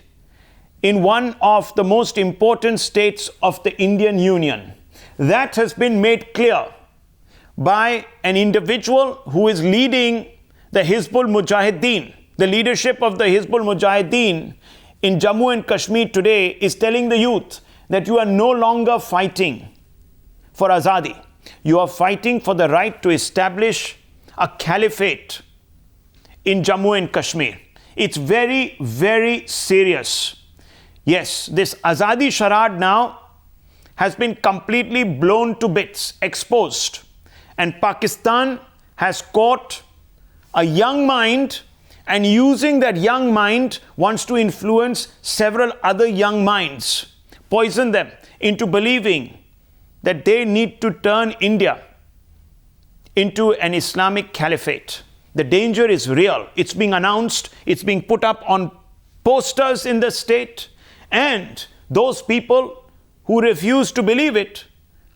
in one of the most important states of the Indian Union. That has been made clear by an individual who is leading the Hizbul Mujahideen. The leadership of the Hizbul Mujahideen in Jammu and Kashmir today is telling the youth that you are no longer fighting for Azadi. You are fighting for the right to establish a caliphate in Jammu and Kashmir. It's very, very serious. Yes, this Azadi Charade now has been completely blown to bits, exposed. And Pakistan has caught a young mind, and using that young mind wants to influence several other young minds, poison them into believing that they need to turn India into an Islamic caliphate. The danger is real. It's being announced, it's being put up on posters in the state, and those people who refuse to believe it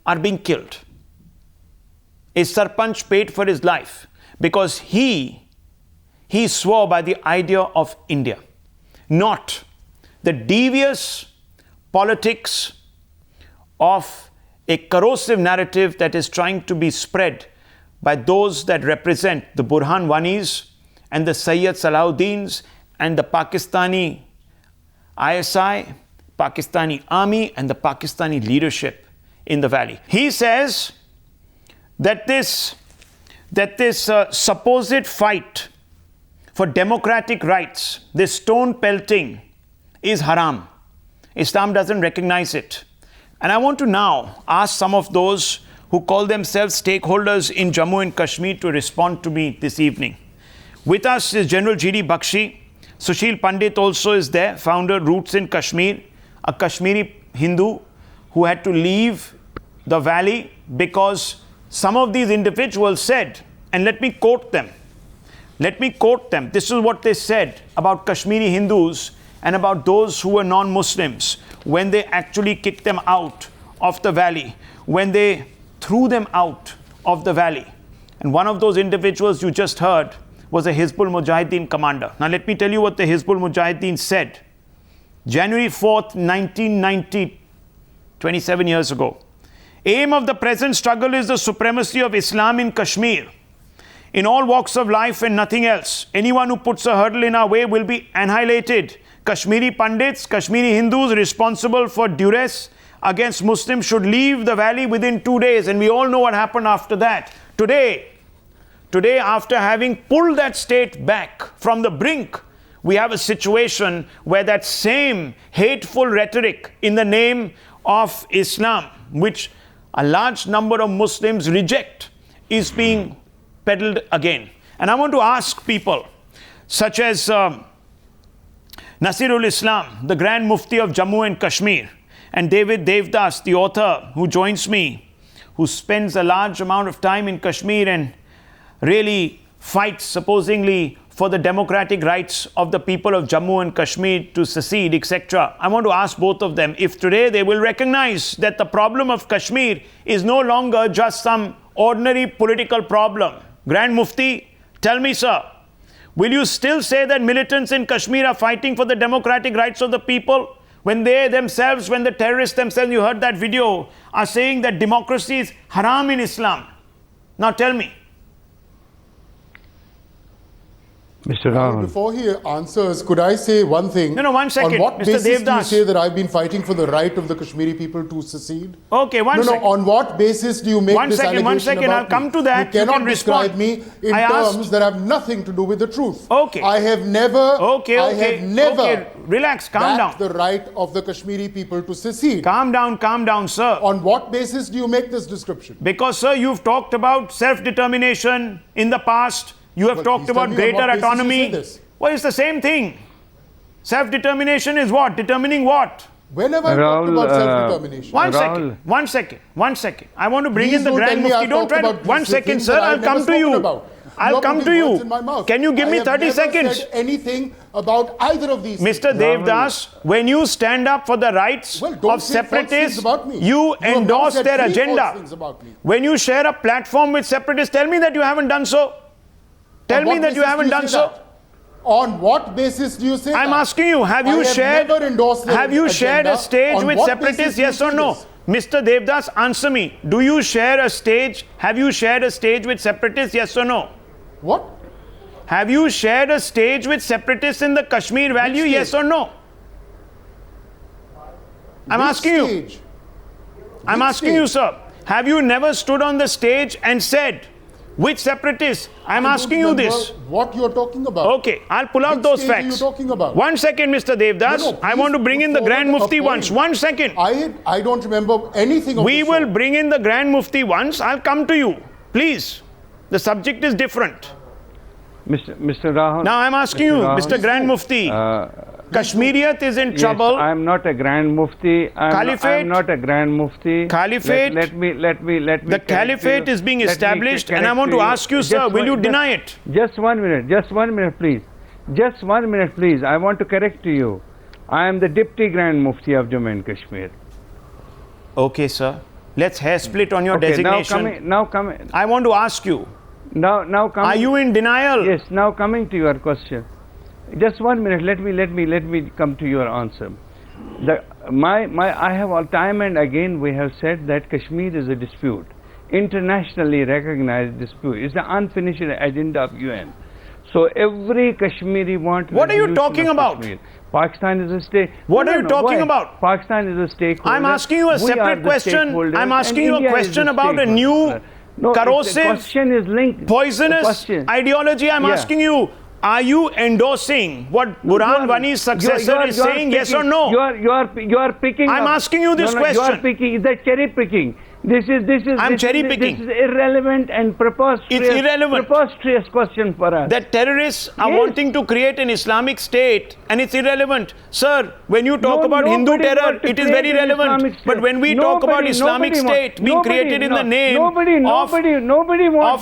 are being killed. A Sarpanch paid for his life because he swore by the idea of India, not the devious politics of a corrosive narrative that is trying to be spread by those that represent the Burhan Wanis and the Sayyid Salahuddins and the Pakistani ISI, Pakistani army and the Pakistani leadership in the valley. He says that this supposed fight for democratic rights, this stone pelting, is haram. Islam doesn't recognize it. And I want to now ask some of those who call themselves stakeholders in Jammu and Kashmir to respond to me this evening. With us is General G.D. Bakshi. Sushil Pandit also is there, founder Roots in Kashmir, a Kashmiri Hindu who had to leave the valley because some of these individuals said, and let me quote them. This is what they said about Kashmiri Hindus and about those who were non-Muslims when they actually kicked them out of the valley, when they threw them out of the valley. And one of those individuals you just heard was a Hizbul Mujahideen commander. Now let me tell you what the Hizbul Mujahideen said. January 4th, 1990, 27 years ago. Aim of the present struggle is the supremacy of Islam in Kashmir, in all walks of life and nothing else. Anyone who puts a hurdle in our way will be annihilated. Kashmiri Pandits, Kashmiri Hindus responsible for duress against Muslims should leave the valley within 2 days. And we all know what happened after that. Today, after having pulled that state back from the brink, we have a situation where that same hateful rhetoric in the name of Islam, which a large number of Muslims reject, is being peddled again. And I want to ask people such as Nasirul Islam, the Grand Mufti of Jammu and Kashmir, and David Devdas, the author who joins me, who spends a large amount of time in Kashmir and really fights supposedly for the democratic rights of the people of Jammu and Kashmir to secede, etc. I want to ask both of them if today they will recognize that the problem of Kashmir is no longer just some ordinary political problem. Grand Mufti, tell me, sir, will you still say that militants in Kashmir are fighting for the democratic rights of the people when they themselves, when the terrorists themselves, you heard that video, are saying that democracy is haram in Islam? Now tell me. Mr. Rahul. Before he answers, could I say one thing? No, 1 second. On what Mr. basis do you Devdas. say that I've been fighting for the right of the Kashmiri people to secede? Okay, one second. No, on what basis do you make this allegation One second, about I'll come me? to that. You cannot can describe respond. me in terms that have nothing to do with the truth. Okay. I have never Relax, calm down. the right of the Kashmiri people to secede. Calm down, sir. On what basis do you make this description? Because, sir, you've talked about self-determination in the past. You have talked about greater autonomy. Well, it's the same thing. Self-determination is what? Determining what? When have I talked about self-determination? One second. I want to bring in the Grand Mufti. Don't try to... 1 second, sir. I'll come to you. I'll come to you. Can you give me 30 seconds? I have never said anything about either of these Mr. Devdas, when you stand up for the rights of separatists, you endorse their agenda. When you share a platform with separatists, tell me that you haven't done so. Tell me that you haven't done so. On what basis do you say I'm that? asking you, have you shared a stage with separatists, yes or no? Mr. Devdas, answer me. Do you share a stage? Have you shared a stage with separatists, yes or no? What? Have you shared a stage with separatists in the Kashmir Valley, yes or no? I'm asking you. I'm asking you, sir. Have you never stood on the stage and said Which separatists? I'm I don't asking you remember this. What you're talking about? Okay, I'll pull out Which those state are facts. you talking about? 1 second, Mr. Devdas. No, I please want to bring in the put Grand forward a Mufti once. point. 1 second. I don't remember anything of We this will sort. bring in the Grand Mufti once. I'll come to you. Please. The subject is different. Mr. Rahul. Now I'm asking you, Rahul, Mr. Grand Mufti. Kashmiriyat is in trouble. Yes, I am not a Grand Mufti. Caliphate? I am not a Grand Mufti. Caliphate? Let me. The caliphate is being established, and I want to ask you, sir, will you deny it? Just 1 minute. Just 1 minute, please. Just 1 minute, please. I want to correct you. I am the Deputy Grand Mufti of Jammu and Kashmir. Okay, sir. Let's hair split on your Okay, designation. now coming. I want to ask you, Now coming. are you in denial? Yes. Now coming to your question. Just 1 minute. Let me come to your answer. I have all time and again we have said that Kashmir is a dispute, internationally recognized dispute. It's the unfinished agenda of UN. So every Kashmiri wants. What are you resolution talking of about? Kashmir. Pakistan is a state. What are you talking about? Pakistan is a stakeholder. I'm asking you a We are separate the question. stakeholders I'm asking and you a India is question the about a new stakeholder. No, the corrosive, question is linked. poisonous Question. ideology. I'm Yeah. asking you, are you endorsing what Burhan Wani's successor is saying, yes or no? You are picking. I'm asking you this You question. are picking. Is that cherry picking? This is. I'm cherry picking. This is irrelevant and preposterous. It's irrelevant. Preposterous question for us. That terrorists are Yes. wanting to create an Islamic state, and it's irrelevant. Sir, when you talk No, about Hindu nobody terror, wants to it is create very an relevant. Islamic state. But when we talk about Islamic Nobody state being created in the name nobody wants of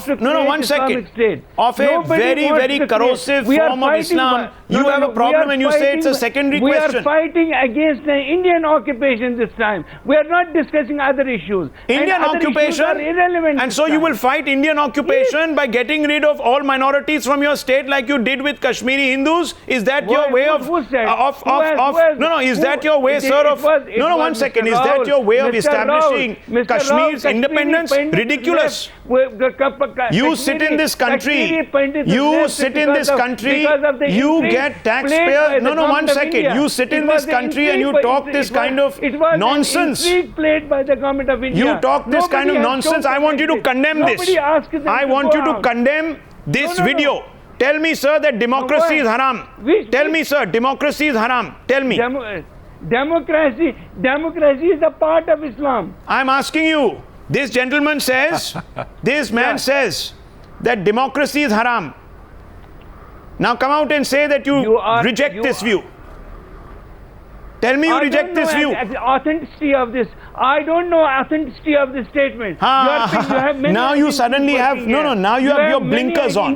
to create one Islamic second. state. Of a Nobody very, wants very to create. corrosive We are form of fighting Islam, by- you have a problem we are and you say it's a fighting- secondary we question. are fighting against the Indian occupation this time. We are not discussing other issues. Indian And other issues occupation, are irrelevant and this so you time. will fight Indian occupation by getting rid of all minorities from your state like you did with Kashmiri Hindus? Is that your way of who said? is that your way, sir, of one second, is that your way of establishing Kashmir's independence? Ridiculous. You sit in this country, you sit in this country, you get taxpayer, one second, you sit in this country and you talk this kind of nonsense. Played by the government of India. You talk this kind of nonsense. I want you to condemn this. I want you to condemn this video. Tell me, sir, that democracy is haram. Tell me, sir, democracy is haram. Tell me. Democracy is a part of Islam. I'm asking you. This gentleman says, this man says that democracy is haram. Now come out and say that you reject this view. Tell me you reject this view. Authenticity of this. I don't know authenticity of this statement. Now you suddenly have now you have your blinkers on.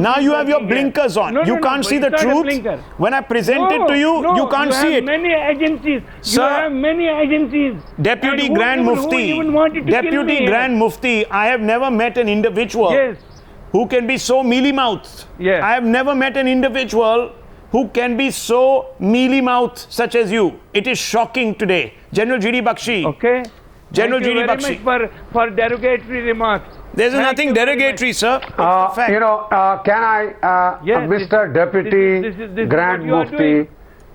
Now you have your blinkers on. You can't see the truth. When I present it to you, you can't see it. Many agencies. Sir, you have many agencies. Deputy Grand Mufti. Deputy Grand Mufti. I have never met an individual who can be so mealy-mouthed. I have never met an individual who can be so mealy-mouthed such as you. It is shocking today. General G.D. Bakshi. Okay. General G.D. Thank you very much for derogatory remarks. There's nothing derogatory, sir. Can I, Mr. Deputy Grand Mufti,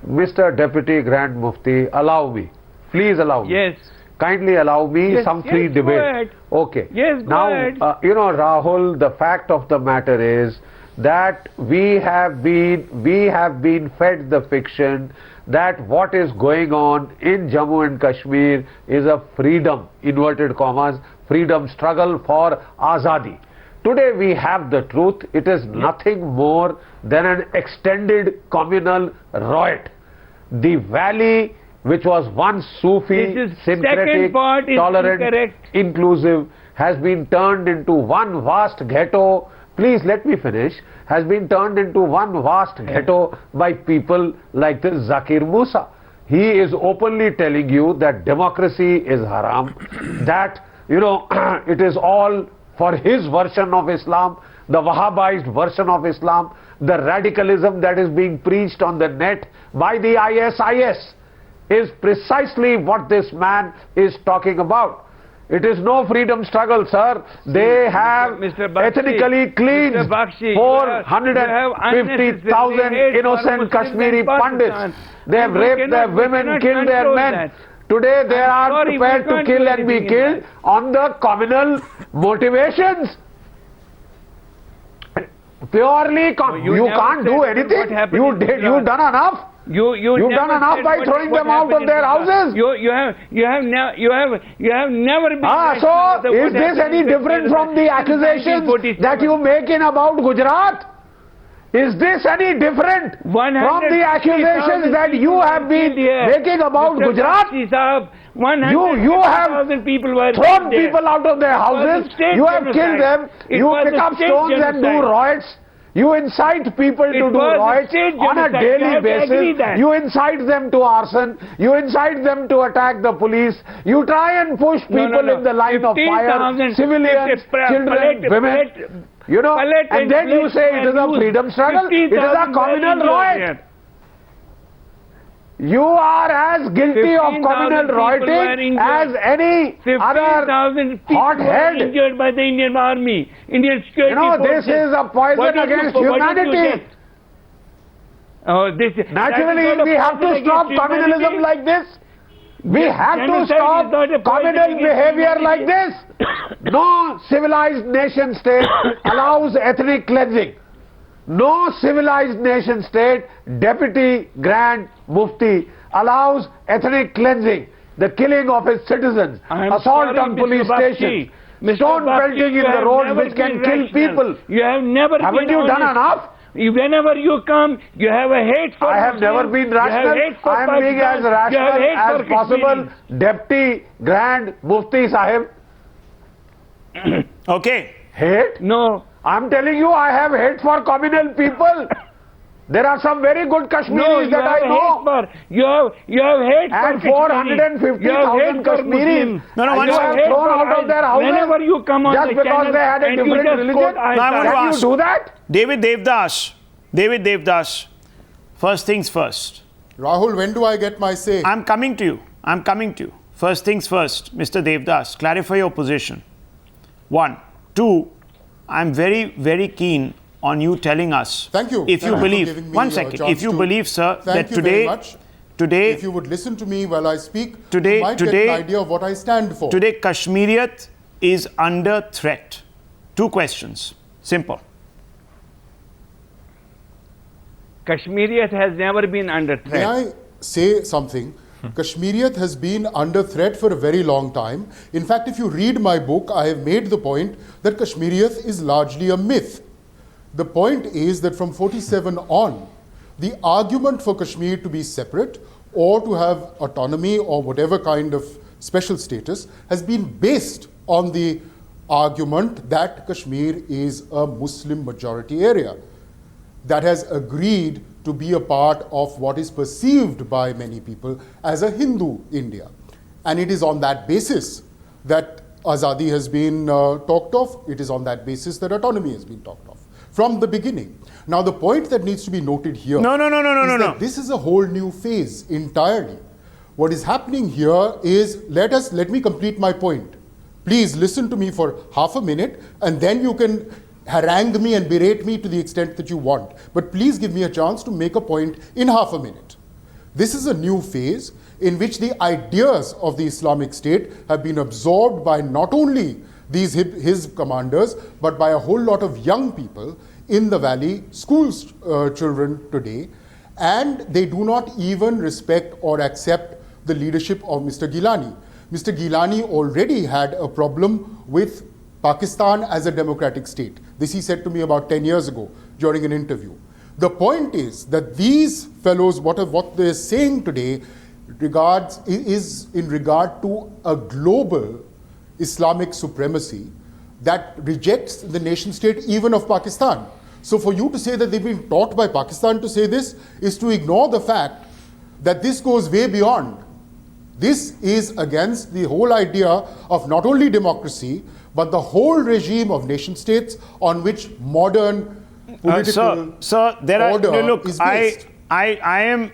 Mr. Deputy Grand Mufti, allow me. Please allow me. Yes. Kindly allow me some free debate. Okay. Yes, now, Rahul, the fact of the matter is that we have been fed the fiction that what is going on in Jammu and Kashmir is a freedom, inverted commas, freedom struggle for Azadi. Today we have the truth. It is nothing more than an extended communal riot. The valley, which was once Sufi, syncretic, tolerant, inclusive, has been turned into one vast ghetto. Please let me finish. Has been turned into one vast ghetto by people like this Zakir Musa. He is openly telling you that democracy is haram, that it is all for his version of Islam, the Wahhabized version of Islam, the radicalism that is being preached on the net by the ISIS is precisely what this man is talking about. It is no freedom struggle, sir. They have ethnically cleansed 450,000 innocent Kashmiri Pandits. They have raped their women, killed their men. Today they are prepared to kill and be killed on the communal motivations. Purely, you never can't said do what anything. happened You in did. Gujarat. You've done enough. You've You've done never enough said by what- throwing what them out happened of in their Gujarat. houses. You have never been. rational So as to what is this happened any in different Kashmir from the since accusations 1947? that you make in about Gujarat? Is this any different from the accusations that you have been making about Gujarat? You have people were thrown there. people out of their It was houses. a state You have genocide. killed them. It You was pick a up state stones and do genocide. riots. You incite people to It do was a riots state on a genocide. You daily have to agree basis. that. You incite them to arson. You incite them to attack the police. You try and push people in the line of fire, 15,000 civilians, children, women. You know, and then you say it is a freedom struggle. It is a communal riot. You are as guilty of communal rioting as any other 15,000 people hothead. were injured by the Indian Army, Indian security You know, forces. this is a poison against humanity. Naturally, we have to stop communalism like this. We have to stop communal behavior like this. No civilized nation state allows ethnic cleansing. No civilized nation state, deputy, grand, mufti, allows ethnic cleansing, the killing of his citizens, assault on police stations, stone pelting in the roads which can kill people. You have never Haven't been you done honest. enough? Whenever you come, you have a hate for I have Muslims, never been you have rational. hate for I am being as Pakistan, you have rational hate as for possible. Kashmiris. Deputy, grand, mufti sahib. Okay. Hate? No. I'm telling you, I have hate for communal people. There are some very good Kashmiris that I know. You have hate And for 450,000 Kashmiris. No, and you have thrown out of their houses whenever you come on just the because channel they had a and you different just religion. quote ayat. Now I want to Can ask you do that? David Devdas, first things first. Rahul, when do I get my say? I'm coming to you. First things first, Mr. Devdas, clarify your position. 1. 2, I'm very, very keen on you telling us. Thank you. If you Thank for believe, giving me one a second, chance if you to- believe, sir, Thank that you very much. today, If you would listen to me while I speak, Today- you might get today- an idea of what I stand for. today Kashmiriyat is under threat. 2 questions. Simple. Kashmiriyat has never been under May threat. I say something? Kashmiriyat has been under threat for a very long time. In fact, if you read my book, I have made the point that Kashmiriyat is largely a myth. The point is that from 47 on, the argument for Kashmir to be separate or to have autonomy or whatever kind of special status has been based on the argument that Kashmir is a Muslim majority area that has agreed to be a part of what is perceived by many people as a Hindu India. And it is on that basis that Azadi has been talked of. It is on that basis that autonomy has been talked of from the beginning. Now, the point that needs to be noted here No. is that this is a whole new phase entirely. What is happening here is, let me complete my point. Please listen to me for half a minute, and then you can harangue me and berate me to the extent that you want. But please give me a chance to make a point in half a minute. This is a new phase in which the ideas of the Islamic State have been absorbed by not only his commanders, but by a whole lot of young people in the valley, children today, and they do not even respect or accept the leadership of Mr. Gilani. Mr. Gilani already had a problem with Pakistan as a democratic state. This he said to me about 10 years ago during an interview. The point is that these fellows, what they're saying today is in regard to a global Islamic supremacy that rejects the nation state even of Pakistan. So for you to say that they've been taught by Pakistan to say this is to ignore the fact that this goes way beyond. This is against the whole idea of not only democracy, but the whole regime of nation states on which modern political sir, there order are, look, is based. I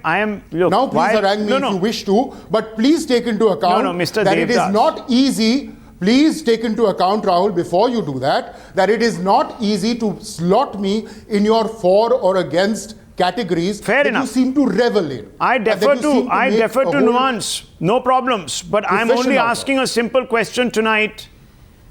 am, look. Now please harangue me if you wish to, but please take into account Mr. that it is Devdas. not easy. Please take into account, Rahul, before you do that it is not easy to slot me in your for or against categories Fair that enough. you seem to revel in. I and that defer you seem to make a whole nuance. No problems. But I'm profession only out of. asking a simple question tonight.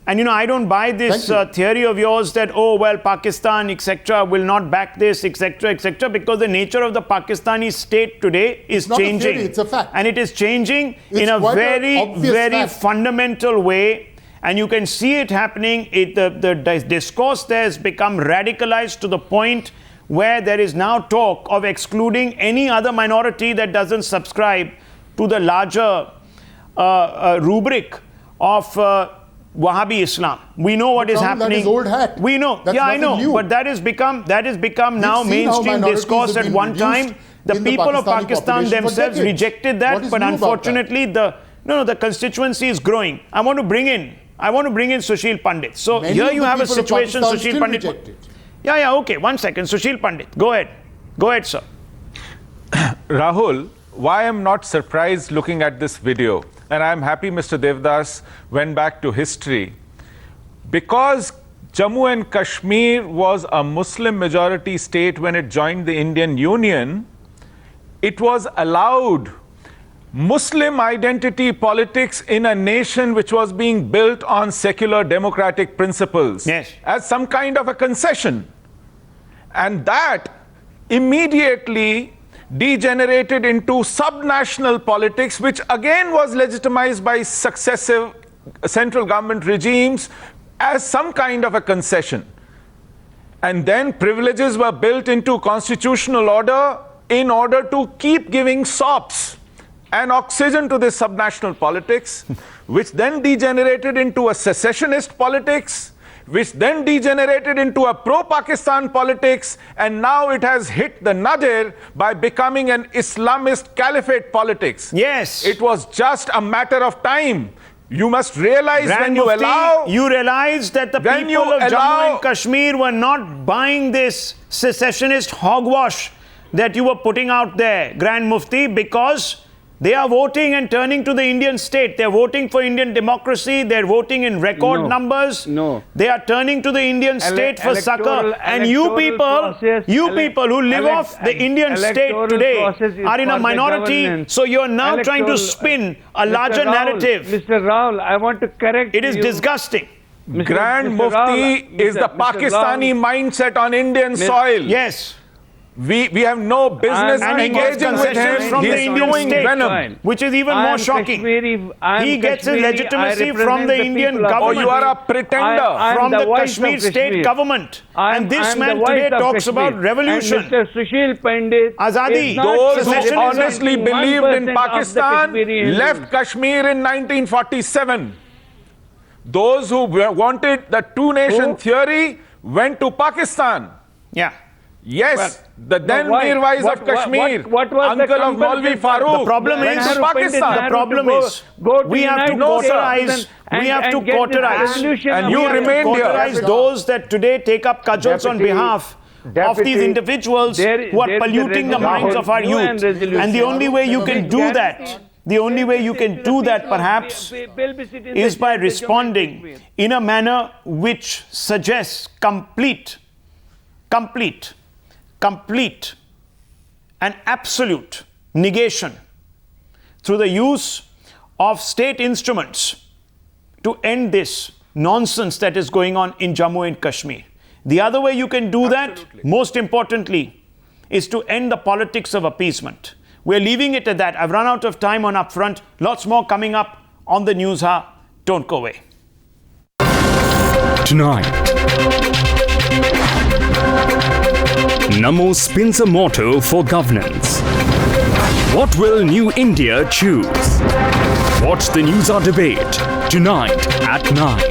And I don't buy this theory of yours that, oh, well, Pakistan, etc., will not back this, etc., etc., because the nature of the Pakistani state today is changing. Not a theory, it's a fact. And it is changing in a very, very fundamental way. And you can see it happening. The discourse there has become radicalized to the point where there is now talk of excluding any other minority that doesn't subscribe to the larger rubric of Wahhabi Islam. We know what is happening. That is old hat. We know. That's I know. new. But that has become now mainstream discourse. At one time, the people of Pakistan themselves rejected that. But unfortunately, the constituency is growing. I want to bring in Sushil Pandit. So here you have a situation, Sushil Pandit. Yeah, okay. 1 second. Sushil Pandit. Go ahead, sir. Rahul, why I'm not surprised looking at this video, and I'm happy Mr. Devdas went back to history, because Jammu and Kashmir was a Muslim majority state when it joined the Indian Union. It was allowed Muslim identity politics in a nation which was being built on secular democratic principles as some kind of a concession. And that immediately degenerated into subnational politics, which again was legitimized by successive central government regimes as some kind of a concession. And then privileges were built into constitutional order in order to keep giving sops and oxygen to this subnational politics, which then degenerated into a secessionist politics, which then degenerated into a pro-Pakistan politics, and now it has hit the nadir by becoming an Islamist caliphate politics. Yes. It was just a matter of time. You must realize Grand Mufti, you realize that the people of Jammu and Kashmir were not buying this secessionist hogwash that you were putting out there, Grand Mufti, because they are voting and turning to the Indian state. They're voting for Indian democracy. They're voting in record numbers. They are turning to the Indian state for succor. And you people who live off the Indian state today are in a minority. So you're now trying to spin a larger narrative. Mr. Rahul, I want to correct you. It is disgusting. Grand Mufti is the Pakistani mindset on Indian soil. Yes. We have no business engaging with him. From He's the Indian doing state, venom. Which is even more shocking. He gets his legitimacy from the Indian government. Oh, you are a pretender. From the Kashmir state government. And this man today talks about revolution. And Mr. Sushil Pandit, Azadi. Those who honestly believed in Pakistan left Kashmir in 1947. Those who wanted the two-nation theory went to Pakistan. Yeah. Yes, the then Mirwais of Kashmir, uncle of Maulvi Farooq. The problem is, we have to cauterize, and you remain here. Those that today take up cudgels on behalf of these individuals who are polluting the minds of our youth. And the only way you can do that, perhaps, is by responding in a manner which suggests complete and absolute negation through the use of state instruments to end this nonsense that is going on in Jammu and Kashmir. The other way you can do that, most importantly, is to end the politics of appeasement. We're leaving it at that. I've run out of time on Upfront. Lots more coming up on the news. Don't go away. Tonight, Namo spins a motto for governance. What will New India choose? Watch the News Hour debate tonight at 9.